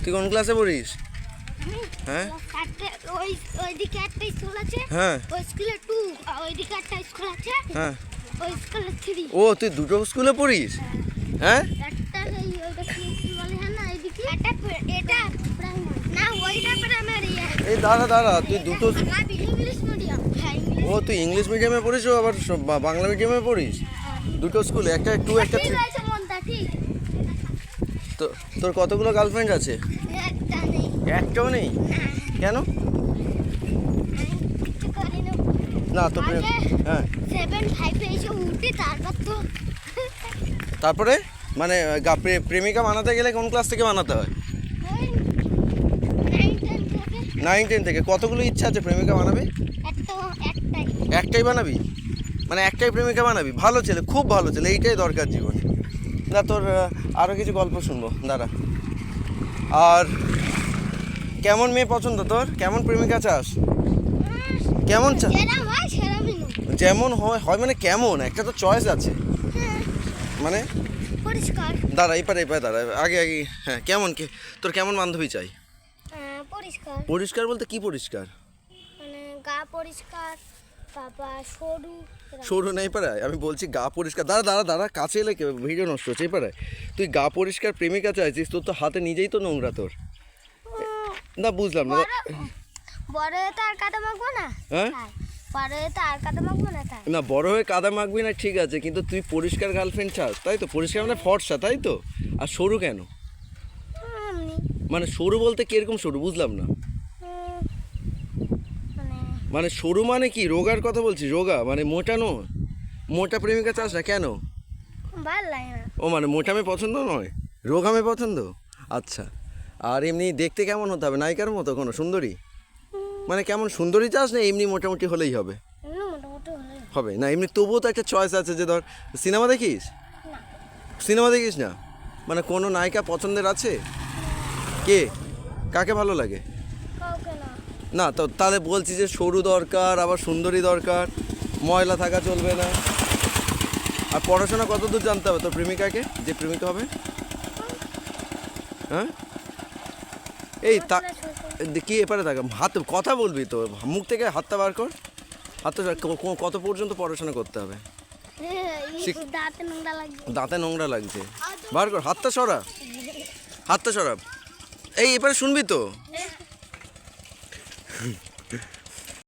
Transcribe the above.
তুই কোন ক্লাসে পড়িস? হ্যাঁ ওইদিকে একটা স্কুল আছে, হ্যাঁ ওই স্কুলে 2, আর ওইদিকে একটা স্কুল আছে, হ্যাঁ। ওই স্কুলে 3। ও তুই দুটো স্কুলে পড়িস? হ্যাঁ একটা এই ওইটা কি স্কুল বলে হ্যাঁ না, এইদিকে এটা প্রাইমারি না, ওইটা প্রাইমারি। এই দাঁড়া তুই দুটো ইংলিশ মিডিয়াম। হ্যাঁ ও তুই ইংলিশ মিডিয়ামে পড়িস, ও আবার বাংলা মিডিয়ামে পড়িস? দুটো স্কুলে, একটা 2 একটা 3। ঠিক আছে মনটা ঠিক। তো তোর কতগুলো গার্লফ্রেন্ড আছে? একটা নেই। একটাও নেই? কেন? কিছু করি না। না তো হ্যাঁ 7-5 এসে উঠি, তারপর তো তারপরে মানে প্রেমিকা বানাতে গেলে কোন ক্লাস থেকে বানাতে হয়? ওই 9-10 থেকে 9-10 থেকে। কতগুলো ইচ্ছা আছে প্রেমিকা বানাবি? একটাই। একটাই বানাবি? মানে একটাই প্রেমিকা বানাবি? ভালো ছেলে, খুব ভালো ছেলে, এইটাই দরকার জীবনে। না তোর আরও কিছু গল্প শুনবো, দাঁড়া। আর কেমন মেয়ে পছন্দ তোর? কেমন প্রেমিকা চাস? কেমন চা সেরা হয় সেরা মেনু। যেমন হয় মানে কেমন? একটা তো চয়েস আছে মানে। পরিষ্কার। দাঁড়া এপারে দাঁড়া, আগে হ্যাঁ কেমন তোর কেমন বান্ধবী চাই? পরিষ্কার পরিষ্কার বলতে কি পরিষ্কার? মানে গা পরিষ্কার, বাবা সরু। সরু নেই পারায়, আমি বলছি গা পরিষ্কার। দাঁড়া কাছে এলে ভিডিও নষ্ট হচ্ছে। পারায় তুই গা পরিষ্কার প্রেমিকা চাইছিস, তোর তো হাতে নিজেই তো নোংরা তোর। না বুঝলাম না। বড় হয়ে তো আর কাদা মাখবো না। হ্যাঁ বড় হয়ে তো আর কাদা মাখবো না তাই। না, বড় হয়ে কাদা মাখবি না ঠিক আছে, কিন্তু তুই পরিষ্কার গার্লফ্রেন্ড চাস তাই তো? পরিষ্কার মানে ফর্সা তাই তো? আর সরু কেন? এমনি মানে সরু বলতে কিরকম সরু বুঝলাম না। মানে সরু মানে কি? রোগার কথা বলছিস? রোগা মানে মোটানো? মোটা প্রেমিকা চাস না কেন? ভালো লাগে না। ও মানে মোটা মেয়ে পছন্দ নয়, রোগা মেয়ে পছন্দ। আচ্ছা, আর এমনি দেখতে কেমন হতে হবে? নায়িকার মতো কোনো সুন্দরী? মানে কেমন সুন্দরী চাস না এমনি মোটামুটি হলেই হবে? মোটামুটি হলে হবে না এমনি, তবুও তো একটা চয়েস আছে যে ধর সিনেমা দেখিস? সিনেমা দেখিস না? মানে কোনো নায়িকা পছন্দের আছে? কে? কাকে ভালো লাগে? কাউকে না। না তো তাহলে বলছি যে সরু দরকার, আবার সুন্দরী দরকার, ময়লা থাকা চলবে না। আর পড়াশোনা কত দূর জানতে হবে তোর প্রেমিকাকে, যে প্রেমিকা হবে? হ্যাঁ এই তা কি এপারে থাকা হাত কথা বলবি তো, মুখ থেকে হাতটা বার কর। হাতটা কত পর্যন্ত পড়াশোনা করতে হবে? দাঁতে নোংরা লাগবে। দাঁতে নোংরা লাগছে, বার কর হাতটা সরা, হাতটা সরা। এই এপারে শুনবি তো?